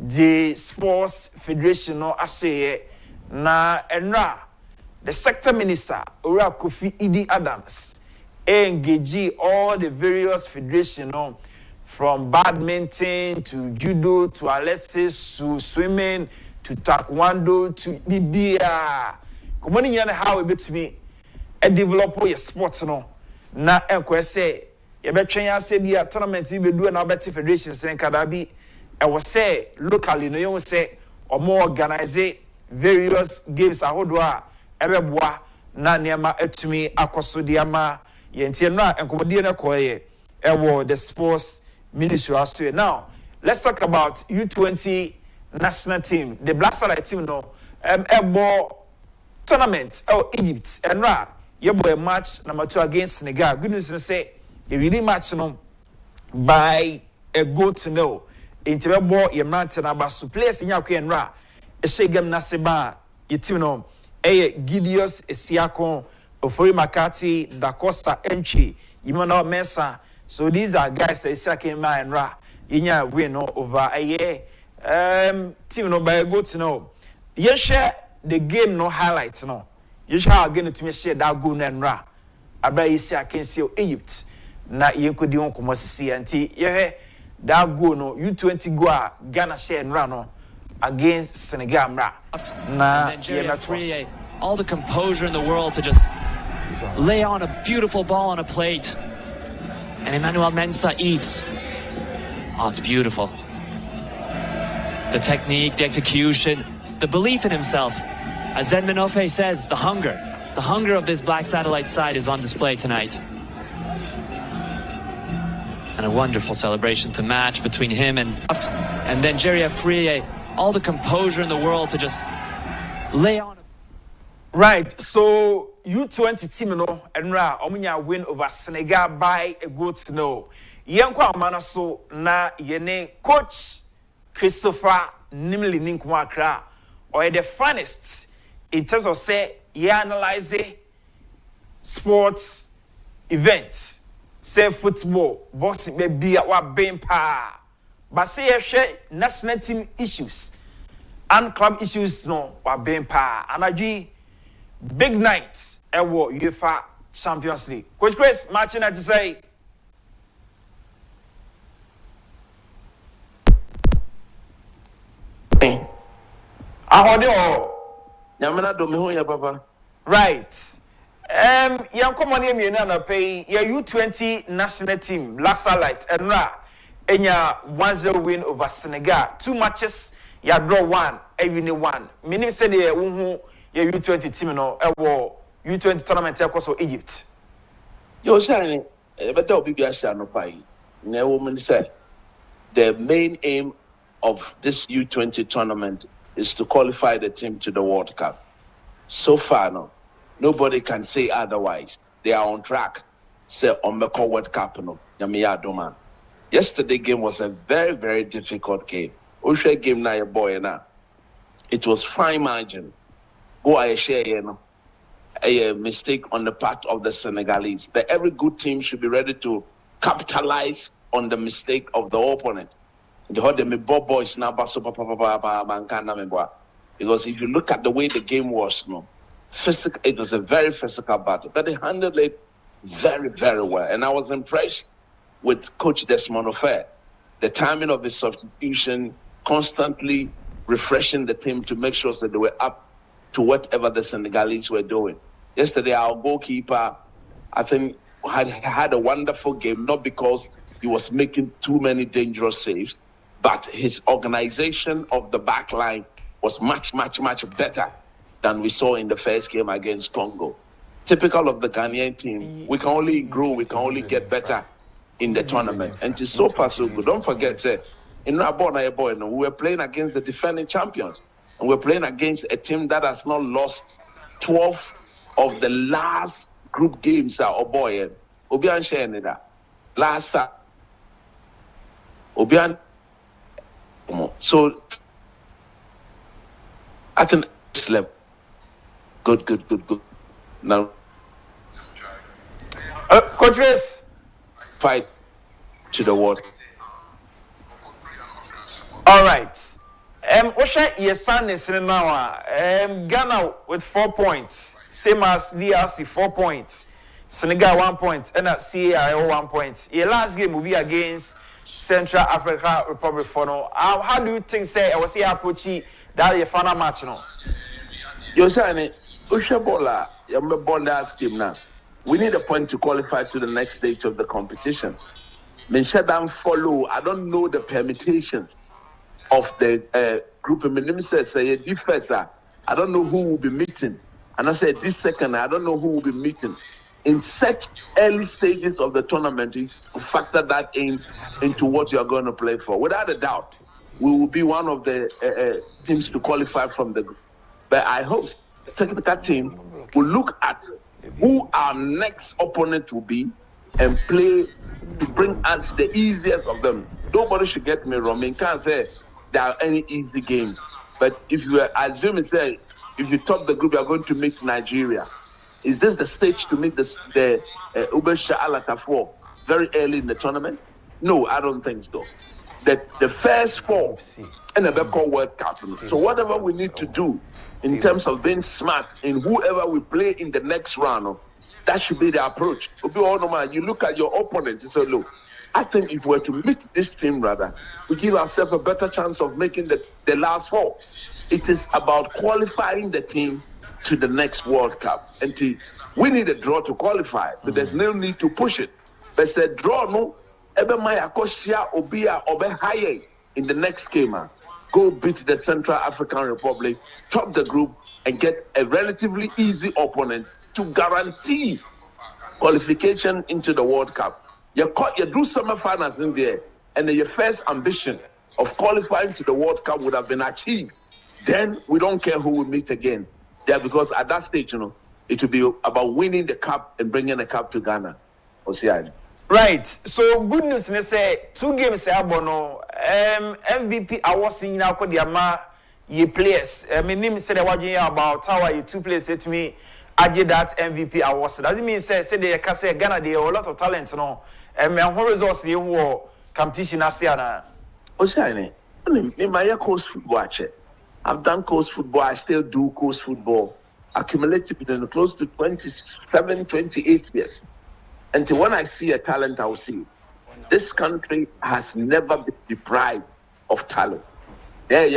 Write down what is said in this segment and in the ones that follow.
the Sports Federation no aseye na enra the sector minister Ora Akufo-Addo Adams engage all the various federations no, from badminton to judo to athletics to swimming to taekwondo to bibia. Come on, you know how it be me a develop your sports no na enko say you be train say be a tournament you be do na better federations and kada bi e was say locally no you say or more organize various games ahodo a ebeboa na niema etumi akoso diama yentie no a enkomodie na koye ewo the sports ministry also. Now let's talk about U20 national team, the Black Star team no ebo tournament Egypt enra yebo a match number 2 against Senegal. Good news say a really match no by a goal to no intebebo ye mrante na basu players nya kwa enra e say game na seba ye team no Gideus Esiakon, Ofori Makati, Dacosta Entry, Imano Mensah. So these are guys that Esiakon Ma and Ra inya win over a year team no by a go to know. You share the game no highlights no. You share again to me share that goal and Ra. Abra Esiakon see Egypt na ye could di on komo see anti ye that goal no U20 go a Ghana share and Ra no against Senegal mra. Nigeria free, all the composure in the world to just lay on a beautiful ball on a plate. And Emmanuel Mensah eats. Oh, it's beautiful. The technique, the execution, the belief in himself. As Zen Minofe says, the hunger of this Black Satellite side is on display tonight. And a wonderful celebration to match between him and then Nigeria free, all the composure in the world to just lay on. Right, so U20 team no enra omunya win over Senegal by a goal to no. Yenko amana so na yene coach Christopher Nimli Ninkwa or the finest in terms of say analyze sports events, say football, boxing maybe at what being pa. But say share national team issues and club issues no wa being pa. And I big nights ewo UEFA Champions League. Coach Chris, matching at to say. Yamana do me ho ya papa. Right. Yan come on here na pay your U20 national team last light and ra enya 1-0 win over Senegal. 2 matches ya draw 1, e win 1. Meaning say the who your U20 team no ewo U20 tournament so Egypt. Yo say better obi bia say no pai. Na woman say the main aim of this U20 tournament is to qualify the team to the World Cup. So far no, nobody can say otherwise. They are on track. Say on the World Cup no. Yamiya Doma. Yesterday game was a very, very difficult game. Oshe game na your boy na. It was fine margins. Go I share a mistake on the part of the Senegalese. That every good team should be ready to capitalize on the mistake of the opponent. They heard them boys now, because if you look at the way the game was, no, physical, it was a very physical battle, but they handled it very, very well. And I was impressed with Coach Desmond Ofer, the timing of his substitution, constantly refreshing the team to make sure that they were up to whatever the Senegalese were doing. Yesterday, our goalkeeper, I think, had a wonderful game, not because he was making too many dangerous saves, but his organization of the back line was much, much, much better than we saw in the first game against Congo. Typical of the Ghanaian team, we can only grow, we can only get better in the tournament. And it's so far so good. Don't forget, in Rabona, we were playing against the defending champions. And we're playing against a team that has not lost 12 of the last group games. Obian sharing that. Last time. Obian. So, at an level. Good. Now, Coach Chris, fight to the world. All right. Osha ye standing now. Ghana with 4 points, same as DRC 4 points. Senegal 1 point, and CAIO 1 point. Your last game will be against Central African Republic for now. How do you think say I was here approaching that your final match now? You're saying Ushabola, you're born last game now. We need a point to qualify to the next stage of the competition. Menshadam follow. I don't know the permutations of the group of ministers. Say this I don't know who will be meeting, and I said this second I don't know who will be meeting. In such early stages of the tournament, you factor that into what you are going to play for. Without a doubt, we will be one of the teams to qualify from the group. But I hope the technical team will look at who our next opponent will be and play to bring us the easiest of them. Nobody should get me wrong. I can't say there are any easy games. But if you assume say if you top the group, you are going to meet Nigeria. Is this the stage to meet the Ubesha Alatafor very early in the tournament? No, I don't think so. The first four in the Beko World Cup. So whatever we need to do in terms of being smart in whoever we play in the next round, that should be the approach. You look at your opponent and say, look, I think if we were to meet this team rather, we give ourselves a better chance of making the last four. It is about qualifying the team to the next World Cup. And we need a draw to qualify, so there's no need to push it. But say draw no, ebe maya koshia obia obe higher in the next game. Go beat the Central African Republic, top the group, and get a relatively easy opponent to guarantee qualification into the World Cup. You do semi-finals in there, and then your first ambition of qualifying to the World Cup would have been achieved. Then we don't care who we meet again. Yeah, because at that stage, it will be about winning the cup and bringing the cup to Ghana. Right. So good news, they say 2 games abono. MVP awards in now the ama ye players. Name said about how are you 2 players say to me, I did that MVP awards. Doesn't mean say they can say Ghana they have a lot of talent, and how results they war competition asiana. In my course football. I've done coast football. I still do coast football. Accumulated in close to 27, 28 years. Until when I see a talent, I will see it. This country has never been deprived of talent. They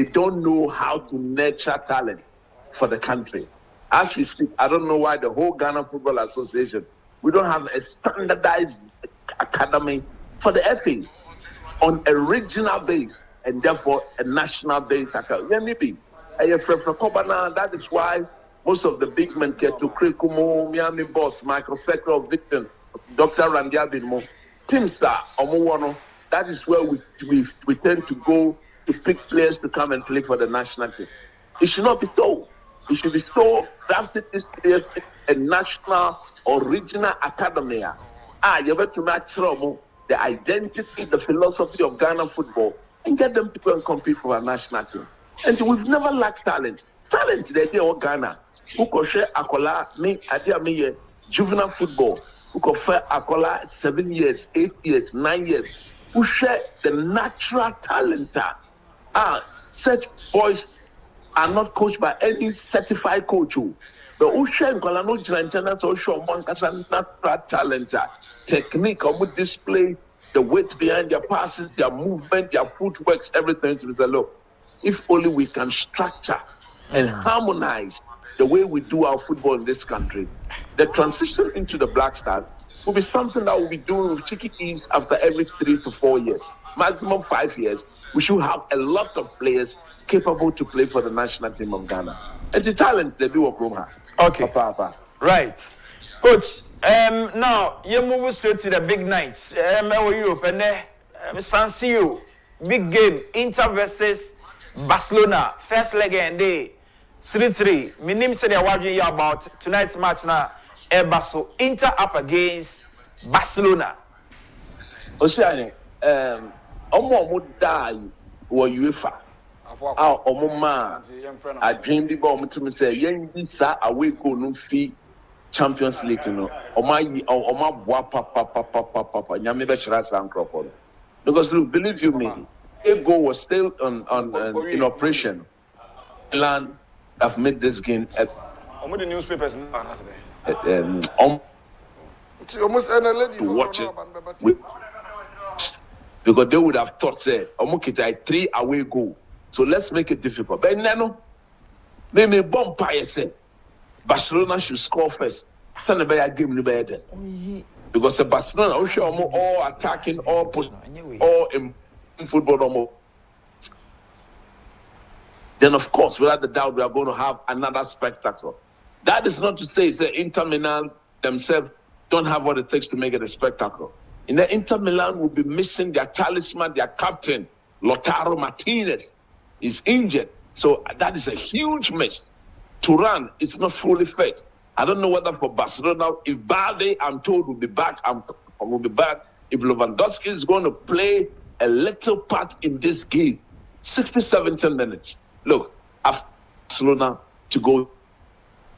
don't know how to nurture talent for the country. As we speak, I don't know why the whole Ghana Football Association, we don't have a standardized academy for the FA. On a regional base and therefore a national base. That is why most of the big men get to Krikumo, Miami Boss, Michael Sekro, Victor, Dr. Randy Abinmo, Timsa, Omowono. That is where we tend to go to pick players to come and play for the national team. It should not be told. It should be so drafted these players in a national or regional academy. You better match the identity, the philosophy of Ghana football, and get them to go and compete for our national team. And we've never lacked talent. Talent, they do Ghana. Who could share Akola, me, juvenile football. Who could share Akola 7 years, 8 years, 9 years. Who share the natural talent. Such boys are not coached by any certified coach. But who share Akola no Janjana, so show Mankasa natural talent. Technique, or display the weight behind their passes, their movement, their footworks, everything to say, look, if only we can structure and harmonize the way we do our football in this country, the transition into the Black Star will be something that we'll be doing with cheeky ease after every 3 to 4 years. Maximum 5 years, we should have a lot of players capable to play for the national team of Ghana. And the talent they do a program. Okay. Right. Coach, now you move straight to the big night. Europe and San Siro, big game, Inter versus Barcelona, first leg and day, 3-3. My name said they're watching about tonight's match now. Barso Inter up against Barcelona. Oceane, Omo die or UEFA. Omoma, I dream the bomb to me say, Yen Bisa away go no fee. Champions League, Oma Papa, Yamiba Chras and Crawford. Because look, believe you me, a goal was still in operation. Milan have made this game at the newspapers almost to watch it because they would have thought, say, a 3 away goal. So let's make it difficult. But no, they may bomb say Barcelona should score first. Send a better game better. Because the Barcelona we show more all attacking, all push, all in football. Then of course, without the doubt, we are going to have another spectacle. That is not to say Inter Milan themselves don't have what it takes to make it a spectacle. In the Inter Milan will be missing their talisman, their captain, Lautaro Martinez, is injured. So that is a huge miss. Turan is not fully fit. I don't know whether for Barcelona, if Balde, I'm told, will be back, will be back. If Lewandowski is going to play a little part in this game, 60, 70 minutes. Look, after Barcelona to go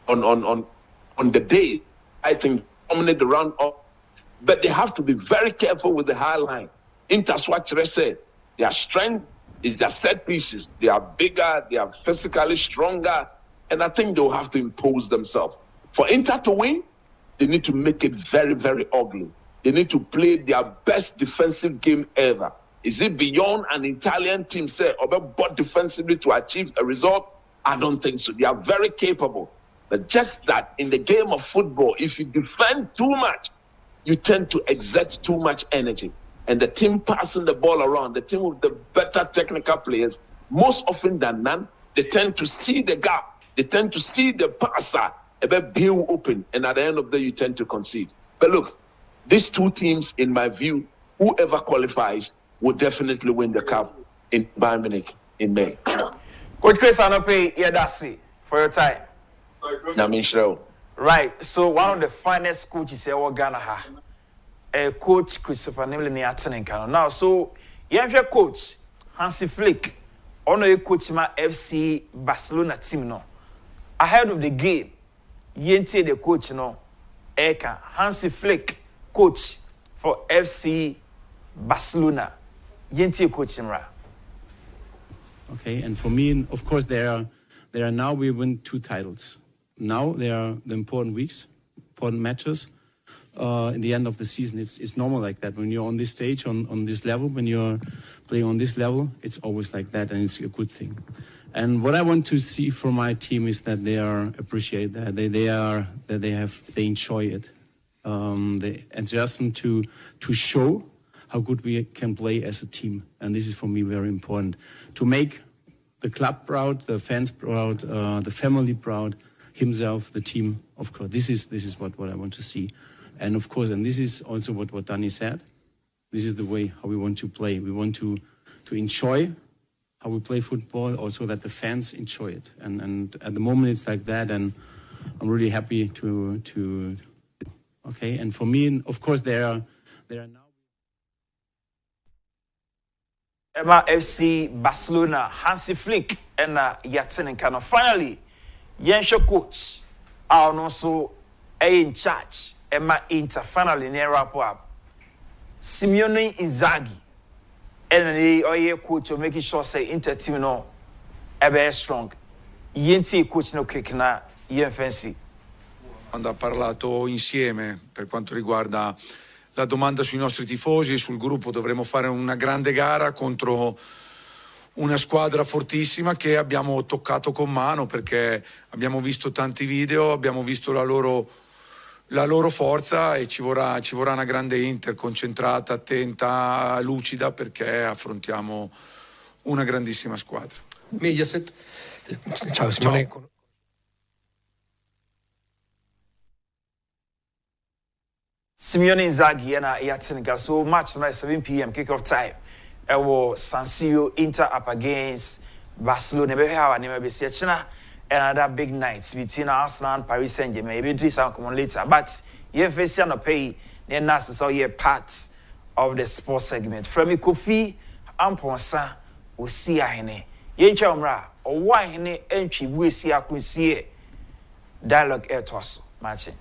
on the day, I think, dominate the round up. But they have to be very careful with the high line. Inter said their strength is their set pieces. They are bigger, they are physically stronger, and I think they'll have to impose themselves. For Inter to win, they need to make it very, very ugly. They need to play their best defensive game ever. Is it beyond an Italian team, say, or but defensively to achieve a result? I don't think so. They are very capable. But just that in the game of football, if you defend too much, you tend to exert too much energy. And the team passing the ball around, the team with the better technical players, most often than none, they tend to see the gap. They tend to see the passer a bit build open. And at the end of the day, you tend to concede. But look, these two teams, in my view, whoever qualifies will definitely win the cup in Bayern Munich in May. Coach Chris Anope, Yedasi, for your time. Right, so one of the finest coaches in Ghana, Coach Christopher Nimley now. So, you have your coach, Hansi Flick, on your coach my FC Barcelona team no. Ahead of the game, Yenti the coach no, Eka Hansi Flick, coach for FC Barcelona. Yenti coach Imra. Okay, and for me, of course, there are now we win 2 titles. Now there are the important weeks, important matches. In the end of the season, it's normal like that. When you're on this stage, on this level, when you're playing on this level, it's always like that, and it's a good thing. And what I want to see from my team is that they are appreciate that they enjoy it. The enthusiasm to show how good we can play as a team, and this is for me very important to make the club proud, the fans proud, the family proud. Himself, the team, of course. This is what I want to see. And of course, and this is also what Danny said. This is the way how we want to play. We want to enjoy how we play football, also that the fans enjoy it. And at the moment it's like that, and I'm really happy to okay. And for me, of course, there are now Emma FC Barcelona, Hansi Flick, and Yatin and Kano. Finally, Yensho coach are also in charge. Emma Inter finally near wrap up. Simeone Inzaghi and the coach are making sure say Inter team no ever strong. Yenti coach no kick na fancy. Quando ha parlato insieme per quanto riguarda la domanda sui nostri tifosi e sul gruppo, dovremo fare una grande gara contro una squadra fortissima che abbiamo toccato con mano, perché abbiamo visto tanti video, abbiamo visto la loro forza, e ci vorrà una grande Inter concentrata, attenta, lucida, perché affrontiamo una grandissima squadra. Mediaset. Ciao Simone. Ciao. Simeone Inzaghi and Yatsinika. So match tonight 7 p.m. kickoff time. It was San Siro, Inter up against Barcelona. Maybe have a name be China. Another big night between Arsenal and Paris Saint-Germain. Maybe this will come on later. But you face no pay. The Nasa saw here part of the sports segment. From Kofi Amponsa o see ahene. Yencha umra o wa ahene entry we see akunsie dialogue air toss matching.